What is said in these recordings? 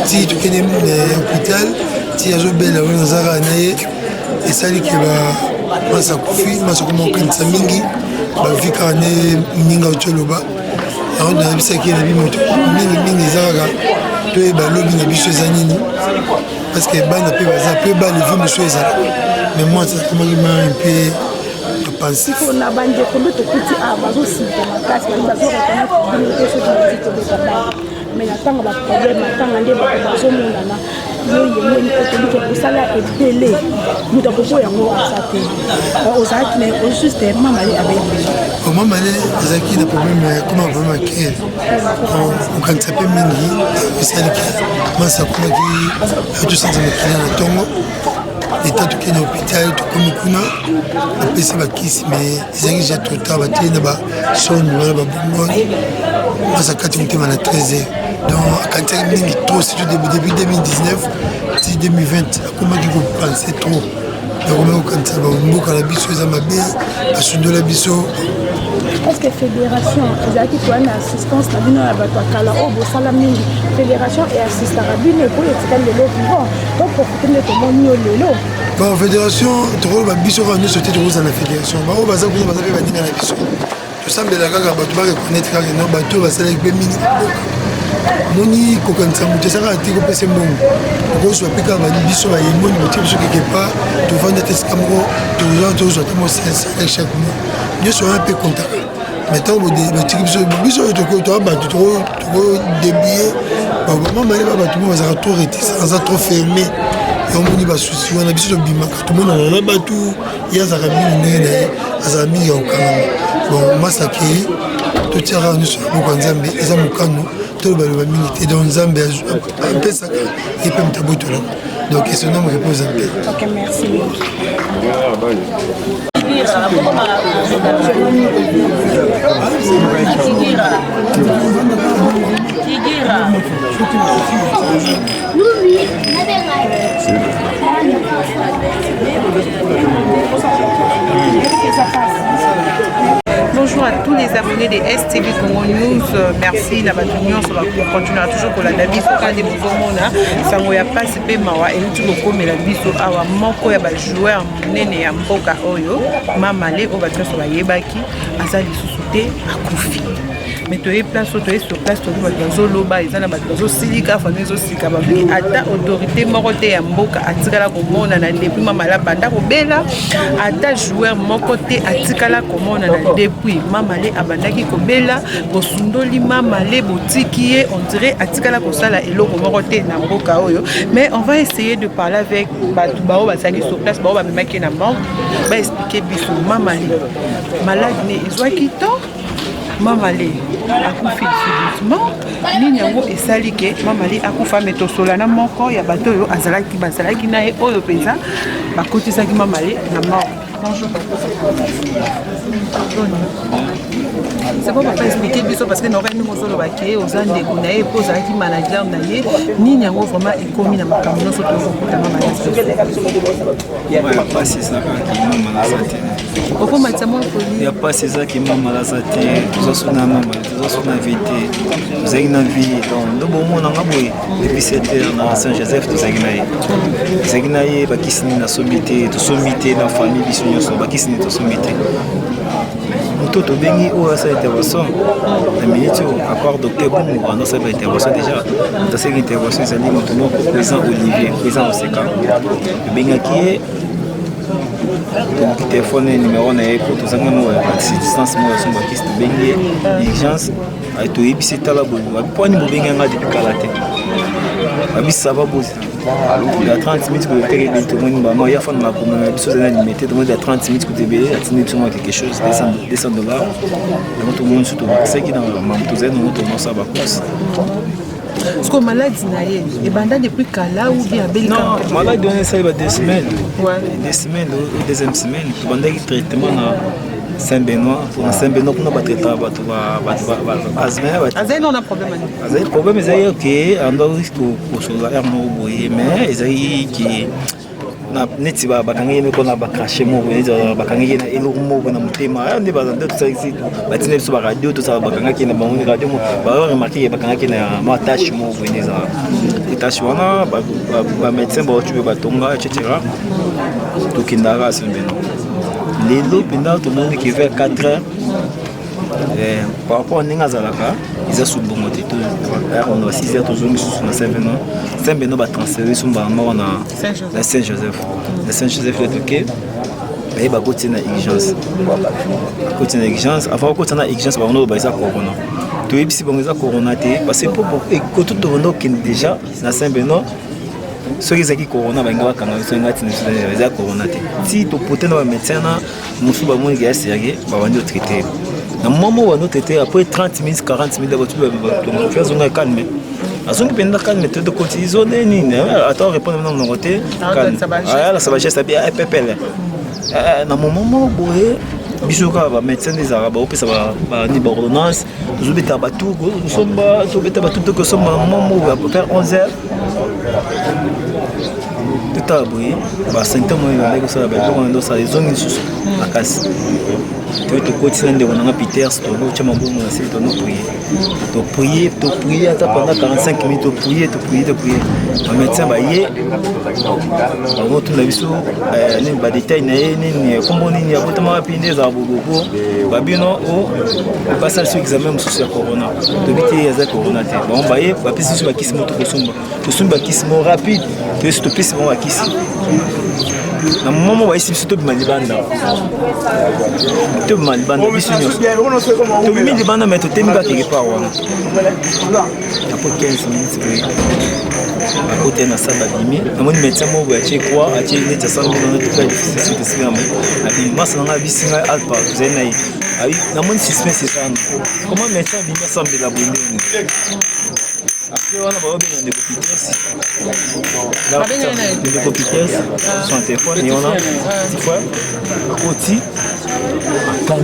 ti tokende hôpital ti azobela wana nazaka na ye esali ke masa kufi masa komokanisa mingi bavi kaka nde ninga otoloba yango nayebisaki na bimoto mingi eza kaka toyeba lobi na biso eza nini parce que bana mpe baza mpe balevi mosu ezala mais moi akomaki ma mpe pensif na bandeko nde tokuti awa bazosika makasi bazorekonnaître bino te soki bazi tobeta bana mais na ntango baproblème atanga nde bato bazomonana yo yemoni otolike kosala ebele moto akopo yango aza te ozalaki na juste mamale abeyi mamale azalaki na problème koma problème ya cœur okanisa mpe mingi esaliki masa akomaki atosanza mokili na ntongo leta tokende hôpital tokomi kuna apesi bakisi mais ezalaki ja tota bateli na basoni wana babongoni masa kati motema na 13h donc akanisaki mingi trop surtout depuis 2019 ti 2020 akomaki kopense trop akomaki kokanisa bamboka na biso eza mabe basundola biso. Est-ce que fédération ezalaki toana assistance na bino ya bato akala oyo bosala mingi fédération e assistaka bino epo etikali lelo vivant to profite nde tomoni yo lelo bon fédération tokoloba biso kaka nyonso te tokozala na fédération bango baza kuna baza mpe baninga na biso tosambela kaka bato bareconnaître kaka no bato oyo basalaki mpe mingi na mboka moni kokanisa moto esakaka te kopesa mbongo okozwa mpe kaka biso bayemoni botie biso keke pa tovanda te esika moko tozwa te mo 500 chaque mois nyonso wana mpe kontaka maintenant batiki biso oyo tokoa bato tokodéblie bamamale babato mo bazalaka trop réticent aza trop fermé yomoni basusi wana biso tobimaka tomonana na bato ye azalaka mingi ndenge na ye azala mingi ya kokangama bon masakei totiaka nyonso ya moko ya nzambe eza mokano tolobaloba mingi te donc nzambe apesaka ye mpe moto abotolaka donc son nom repose en paix. Ok, merci. Bonjour à tous les abonnés des STV Congo News. Merci la Batunion, ça va continuer toujours pour la Davis quand des Bozomona. Ça va passer pe mawa et tout le comme la biso awa moko ya ba joueur nene ya mboka oyo mamale o batyo so ba yebaki azali susute akufi. Mais tu es place, tu es sur place, tu es sur loba, ils ont besoin de silika, fanezo silika, babi ata autorité morote ya mboka atikala komona na depuis mama la banda kobela ata joueur mokote atikala komona na depuis mama le abandaki kobela bosundoli mama le botikié on dirait atikala kosala eloko morote na mboka oyo. Mais on va essayer de parler avec batu bao basaki sur place bao ba memaki na mort ba expliquer biso mama le malade ne ezwaki to mamale akufi physiquement nini yango esali ke mamale akufa metosola na moko ya bato oyo bazalaki na ye oyo penza bakotisaki mamale na mort. Bonjour. C'est pas papa expliquer biso parce que nous avons nous baké aux ande ko na ye posa ki manager na ye nini yango vraiment ekomi na makambo no so to ko ta mamale. Il y a pas c'est ça qui mama la santé. Oko matamo ko Il y a pas c'est ça qui mama la santé. Tout ça na mama, tout ça na vité. Vous avez une vie donc bon mon nga boy depuis 7 heures na Saint-Joseph tout ça ginaye. Zeginaye bakisini na sommité, to sommité na famille biso nyonso bakisini to sommité. Tout bengi ou à cette intervention, la minute accord docteur Boumou, on a cette intervention déjà. Dans cette intervention, c'est maintenant président Olivier, président Oseka. Bengi qui est donc téléphone numéro na pour tous les assistance moi sur ma piste bengi urgence a to ébisser tala boulou. Pour ni bengi nga depuis kalaté. Abi ça va bosser. Il y a 30 minutes que le terrain tout le monde maman il y a fait ma commune chose à limiter tout le monde il y a 30 minutes que tu belé atteindre sur quelque chose $200 et tout le monde surtout c'est qui dans ma tous nous tout ça va course. Est-ce que malade naie et banda depuis kala ou bien belika? Non, malade on essaie 2 semaines. Ouais, 2 semaines ou deuxième semaine banda qui traitement na Saint-Benoît pour Saint-Benoît pour pas traiter bato azai on a problème azai problème c'est que on doit risque pour sur la mais ezai qui na neti bakangaki meko na bakrashe moko neti bakangaki na eloko moko na motema nde bazande tosalisi batina biso baradio tosala bakangaki na bango radio baremarke bakangaki na matache moko ene ezala etache wana bamédecin baotu mpe batonga etc tokendaka sembeno lelo mpenza tomoni ke vers 4 heures par rapport à ndenge azalaka eza subongo te on va 6 heures tozongi susu na Saint-Benoît batransfere so mbala na Saint-Joseph na Saint-Joseph letoke bakoti na urgence avant bakoti na urgence bango baza corona toyebisi bango eza corona te parce que koto tokondo okende déjà na Saint-Benoît soki ezalaki corona balinga bakanga biso ngati eza corona te ti topote na bamédecin na mosusu bamoniki ya sérieux babandi otraite na moment où on a traité après 30 minutes 40 minutes tu as zonga calme azongi penda calme te de cotiser nini attends répondre maintenant mon côté calme ah là ça va juste bien ppl na moment boye bisoka ba médecin des arabes au pesa ba ni ordonnance nous beta batou nous sommes to beta batou que sommes moment où à peu près 11h tout à boye ba symptômes avec ça ba donc ça les ongi susu makasi to continue de on a Peters to go chama bongo na site to prier ata pendant 45 minutes to prier le médecin ba yé on tout na biso ni ba détail na ni kombo ni ya botama rapide za bogogo ba bino o passer sur examen sur corona to biti ya za corona te bon ba yé ba pisi sur ba kisimo to sumba kisimo rapide to stopper c'est bon ba kisi na moment ba ici to malibanda to malibanda biso to bimi libanda mais to temika quelque part wana après 15 minutes à côté na sala bimi na moni médecin mo ba che quoi a che ne tsa mbi na to ka c'est de sima mais abi masa na bisinga alpa zena yi abi na moni suspense c'est ça comment médecin bi masa mbi la bonne après on a pas besoin de copier son téléphone et on a fois côté quand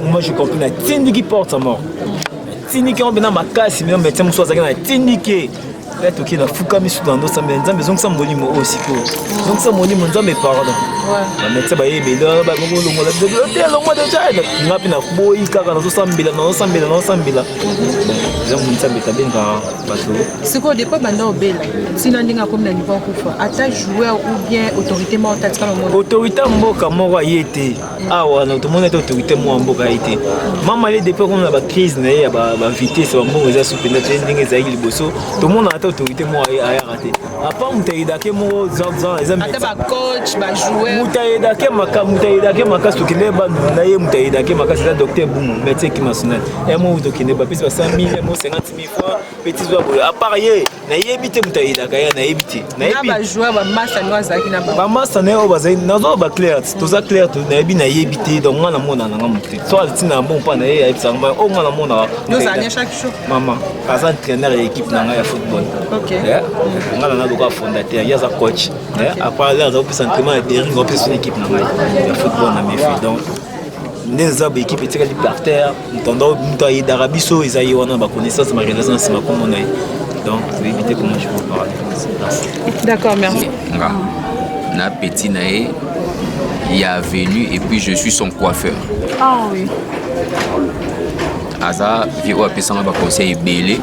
moi je comprends la tindi qui porte sa mort tindi qui on bena makasi mais médecin mo so za na tindi qui là to qui na fuka mi dans dos sambe nzambe zonga sa molimo aussi ko donc ça molimo nzambe pardon ouais médecin ba yebe là ba ngo lo ngola de lo mo de chaida ngapi na boyi kaka na so sambila donc nzambe tabenga bato c'est quoi depuis banda obela sina ndinga comme na niveau kufa ata joueur ou bien autorité mo tatika mo autorité mboka moko yete awa na to mona autorité mo mboka yete mama les depuis comme na ba crise na ya ba vitesse ba mbongo za supenda te ndenge za liboso to mona ata autorité mo aya raté apa mutaida ke mo za ezambe ata ba coach ba joueur mutaida ke maka sukine ba na ye mutaida ke maka c'est docteur Boumou médecin qui national et mo utokine ba pisi ba 100 000 mo 50 000 fois petit zoa à part ye na yebite mutaida ka ya na yebite na yebi ba joueur ba massa no azaki na ba massa na o bazai nazo ba clair to za clair to na yebi na yebite donc ngana mona na ngamuti so atina bon pa na ye ya bisa ngba o ngana mona nous allons chaque jour maman kaza entraîneur de l'équipe na ya football OK ngana na doka fondateur ya za coach à part là za opisa entraînement de ring opisa équipe na ya football na mefi donc neza ba équipe etikali par terre ntando mutayi d'Arabiso isayi wana ba connaissance ma renaissance ma comme on a donc je vais éviter comment je peux parler. D'accord, merci. Na petit naé il est venu et puis je suis son coiffeur. Ah oui. Aza vio apesanga ba conseil belé.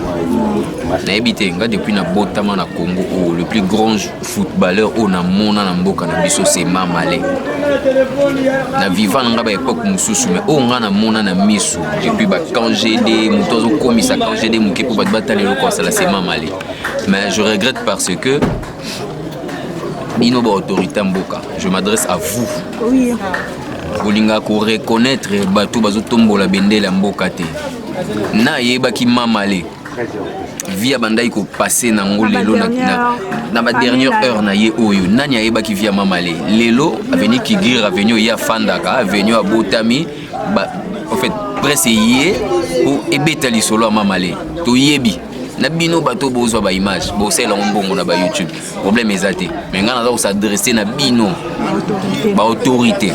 Na ebité nga depuis na botama na Congo où le plus grand footballeur au na mona na mboka na biso c'est Mamalé. Na vivant nga ba époque mususu mais o nga na mona na misu depuis ba kangede mutozo komisa kangede muke pour ba batale le conseil c'est Mamalé. Mais je regrette parce que Bino ba autorité mboka, je m'adresse à vous. Oui. Bolinga ko reconnaître bato bazotombola bendela mboka te. Na yebaki Mamalé. Via bandai ko passer na ngolelo na ba dernière heure na ye oyo nani ayebaki via Mamalé. Lelo aveni Kigir avenue ya Fandaka avenue à Botami ba en fait presse yé ou ebetali solo Mamalé. To yebi na bino bato bozwa ba image bosela mbongo na ba YouTube problème ezate mais ngana za s'adresser na bino ba autorité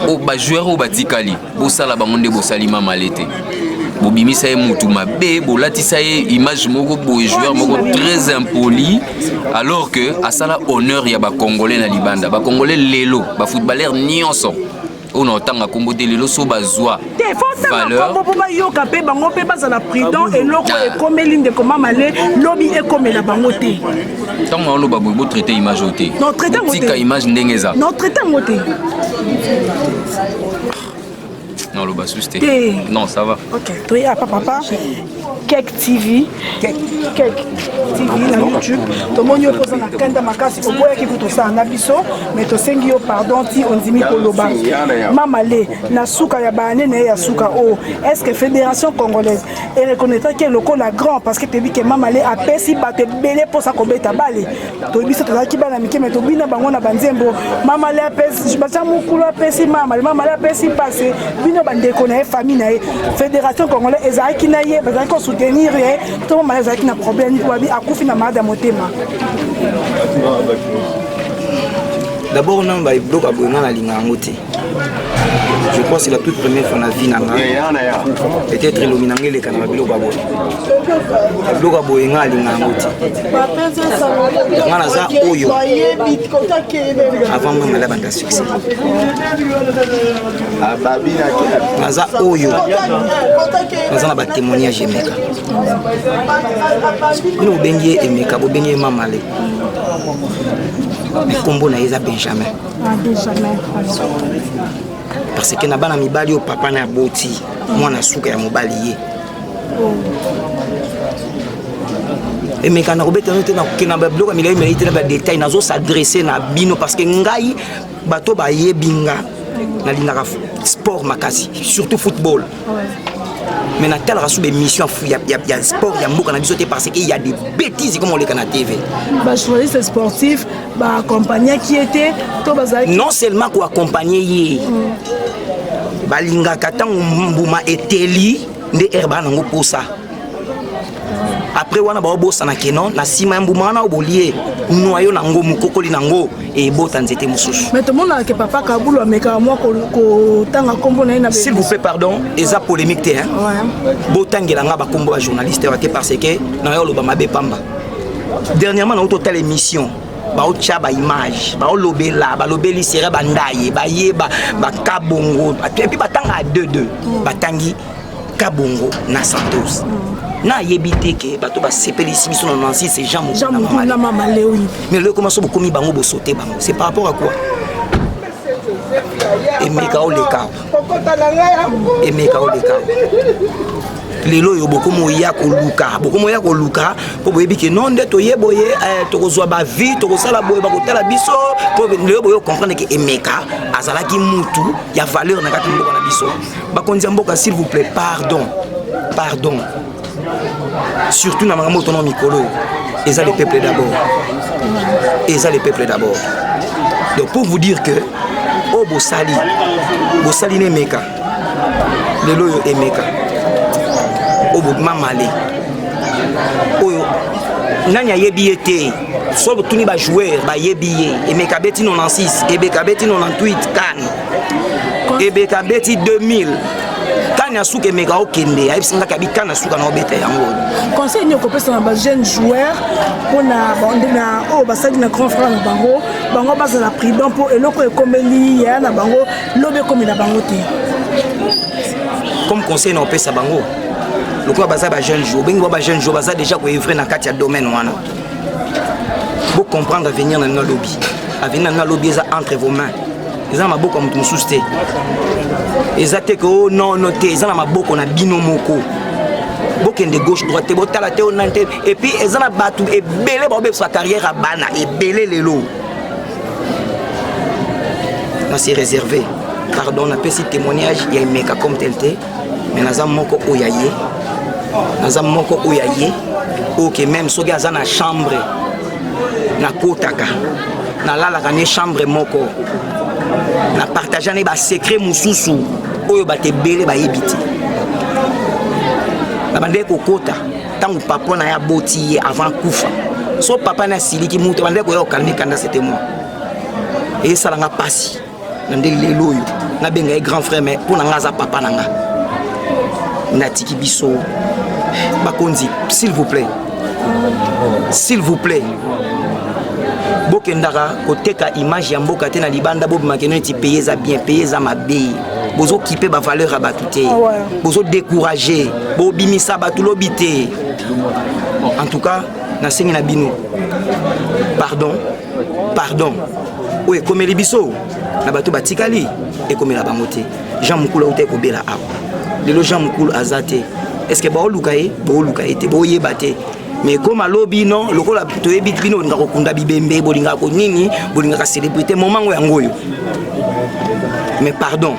o ba joueur o batikali bosala bango nde bosali Mamalé te bobimisa ye mutu mabe bolatisa ye image moko boye joueur moko très impoli alors que asala honneur ya bacongolais na libanda bacongolais lelo bafootballeur nyonso on entend à combo de lelo so bazwa valeur yoka pe bango pe bazala prudent et loko e comme ligne de comment malé lobby e comme la bango te tant on lo babo traiter image oté non traiter tika image ndengeza non traiter moté non le bas susté non ça va ok toi ya papa Kek TV Kek TV na YouTube tomoni opoza na kanda makasi oboya ki kuto sa na biso mais to sengi yo pardon ti ondimi koloba mama le na suka ya bane na ya suka o est-ce que fédération congolaise et reconnaître que le la grand parce que te dit que mama le apesi bato belé pour sa kobeta bale to biso to ki bana mike mais to bina bango na banzembo mama le apesi bacha mukulu apesi mama le apesi passé bino bande connaît famille na fédération congolaise ezaki na ye bazaki ko soutenir tout le monde a un problème d'abord on va bloquer abonnement la ligne en côté. Je crois que c'est la toute première fois dans la vie peut-être le minangé les canaux bloquer abonnement bloquer abonnement la ligne en côté ngana za oyo avant même la bande succès naza oyo naza na ba témoignage emeka nous bengi emeka bo bengi mama le kombo na eza Benjamin parce que na bana mibali o papa na boti mwana suka ya mobali ye emeka na robeta note na kena ba bloka milai milai na ba détail nazo s'adresser na bino parce que ngai bato ba yebinga na linga sport makasi surtout football mais na telle raison de mission il y a sport il y a beaucoup na bisoté parce qu'il y a des bêtises comme on les canne à TV bah journaliste sportif bah accompagner qui était non seulement ko accompagner yé balinga katang mbuma eteli nde herba nango posa après wana ba obosa na kenon na sima mbuma na obolie noyo nango mukokoli nango et bota nzete mususu mais tout le monde a que papa Kaboulou ameka moi ko tanga kombo na ina s'il vous plaît pardon eza polémique te hein botangela nga ba kombo ba journaliste wa te parce que na yo loba mabe pamba dernièrement na auto telle émission ba o tchaba image ba o lobela ba lobeli sera bandaye ba yeba ba kabongo et puis batanga 2-2 batangi kabongo na Santos na yebité que bato ba sepeli biso na Nancy c'est Jean mama Léo mais le comment so bokomi bango bo sauter bango c'est par rapport à quoi emeka o leka lelo yo bokomo ya ko luka po boyebi ke non de to yeboye to kozwa ba vie to kosala boye ba kotala biso po lelo boyo comprendre que emeka azalaki mutu ya valeur na kati mboka na biso ba konzi mboka s'il vous plaît pardon surtout dans mon autonomie mikolo et les peuples d'abord donc pour vous dire que au Bosali ne meka lelo yo emeka au mamale oyo nanya yebiete so tuni ba joueur ba yebiye emeka beti 96 ebeka beti 98 kan ebeka beti 2000 Kanya souke mega okende ayisinga kabikana souka na obeta yango conseil ni ko pesa na ba jeune joueur pona bandina o basali na grand frère na bango bazala prudent pour eloko ekomeli ya na bango lobe komela bango te comme conseil na pesa bango loko baza ba jeune joueur bengo ba jeune joueur baza déjà ko œuvrer na kati ya domaine wana pour comprendre venir na lobby avenir na lobby ça entre vos mains ils ont ma beaucoup comme souste exacte que oh non noté ils ont ma beaucoup na bino moko beaucoup de gauche droite botala te onante et puis ils ont na batu et belé ba sa carrière à bana et belé lelo na c'est réservé pardon na petit témoignage il y a meka comme tel te mais nazam moko oyaye OK même soki aza na chambre na kotaka na lala ka ne chambre moko na partager ne ba secret mususu oyo ba te belé ba yebiti na bande ko kota tangu papa na ya boti avant kufa so papa na siliki muto bande ko yo kalmi kanda c'était moi et ça la nga passi na ndeli lelo yo na benga grand frère mais pour na nga za papa na nga natiki biso bakonzi s'il vous plaît bokendaka koteka image ya mboka te na libanda bobimaka neti paye eza bien paye eza mabe bozokipe bavaleur ya bato te bozodécourage bobimisa bato lobi te. En tout cas nasengi na bino pardon oyo ekomeli biso na bato batikali ekomela bango te. Jean Mukulu auta ekobela awa lelo Jean Mukulu aza te. Est-ce que booluka ye te boyeba te mais comme alobi non lokola toyebi bino bolinga kokunda bibembe bolinga ko nini bolinga ka célébrité moment ngo yango yo mais pardon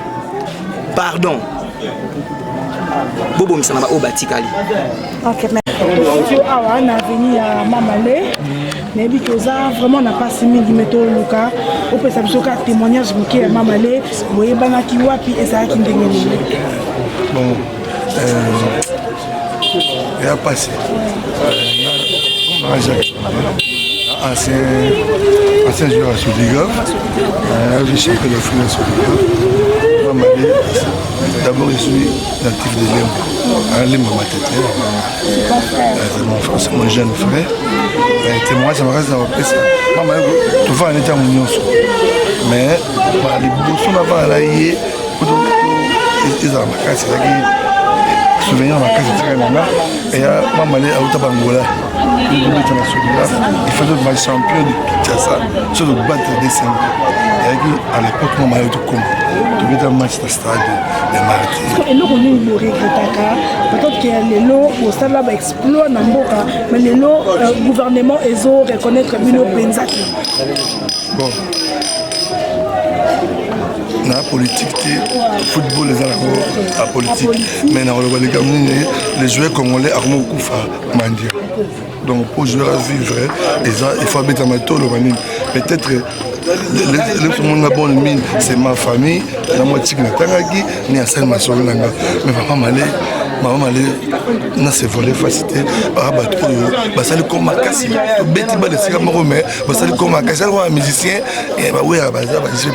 bobo misana ba obatikali. OK merci. Awa na veni ya Mamale nebi koza vraiment na pas mingi meto luka o pesa biso ka témoignage moké ya Mamale boyebana ki wapi ezaki ndenge nini. Bon il a passé ancien joueur à Soudiga, vice-champion de France à Soudiga. D'abord je suis natif de Lemba, c'est mon frère, c'est mon jeune frère. Témoin, ça me reste dans la presse. Maman, tu vas en état mignon. Mais les boissons là-bas, là, ils ont ma casse, souvenir ma case et maman est à Bangola. Il faisait le champion de Kinshasa sur le battre des 5 ans. À l'époque, maman est tout comme. Tu veux un match de stade de mardi. Et nous, on regrette peut-être que les lots au stade là explosent dans Mboka, mais les lots gouvernement ils ont reconnaître Mino Penzaki. Bon. La politique, le football, les la politique. Mais les joueurs congolais ont beaucoup de mandia. Donc pour jouer à vivre, il faut mettre un matos. Peut-être le monde a bonne mine, c'est ma famille, la moitié de la Tangaki, ni à Saint-Masson. Mais maman allait na se voler facilité basali comme makasi beti ba de sika moko mais basali comme makasi alwa musicien et ba ouais baza ba je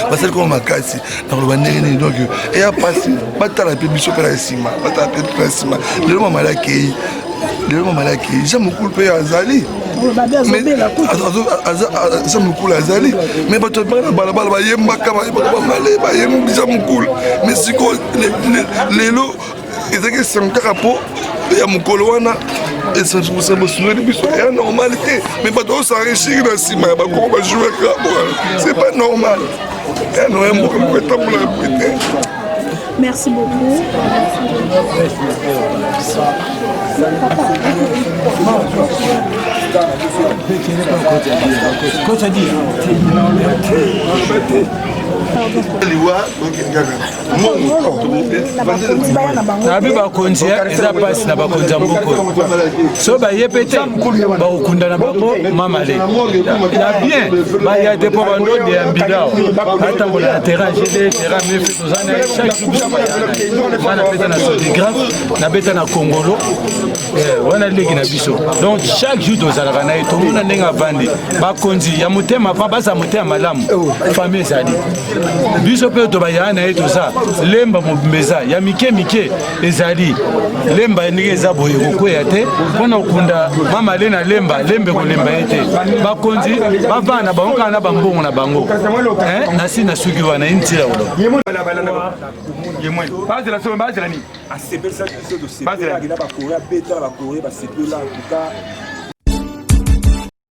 basali comme makasi donc ba ndenge donc et a passé batala pe biso kala sima batala pe sima le maman malaki Jean Mukulu pe azali Jean Mukulu azali mais bato balabala ba yembaka ba malé ba yembi Jean Mukulu mais siko lelo ezaki sankaka po ya mokolo wana esansousabosungeli biso ya normalité mais bato osanrichir na nsima ya bakoko bajouer kaka c'est pas normal ya noya mboka moko etambolaka pete. Merci beaucoup. nabi bakonzi eza pasi na bakonzi ya mboka so baye pete bakokunda na bango mamale na bien baya te mpo bandode ya mbidao atambola na terrain gd terrain mefe tozana chaque jour na beta na sodigraphe na beta na kongolo wana leki na biso donc chaque jour tozalaka na ye tomona ndenge avandi bakonzi ya motema pa baza motema malamu famille ezali biso mpe tobaya na ye toza lemba mobimeza ya mike ezali lemba ndenge eza boye kokwea te mpona kokunda mamale na lemba lembe kolemba ye te bakonzi bavana na bango kaka na bambongo na bango nasi na suki wana intira ulo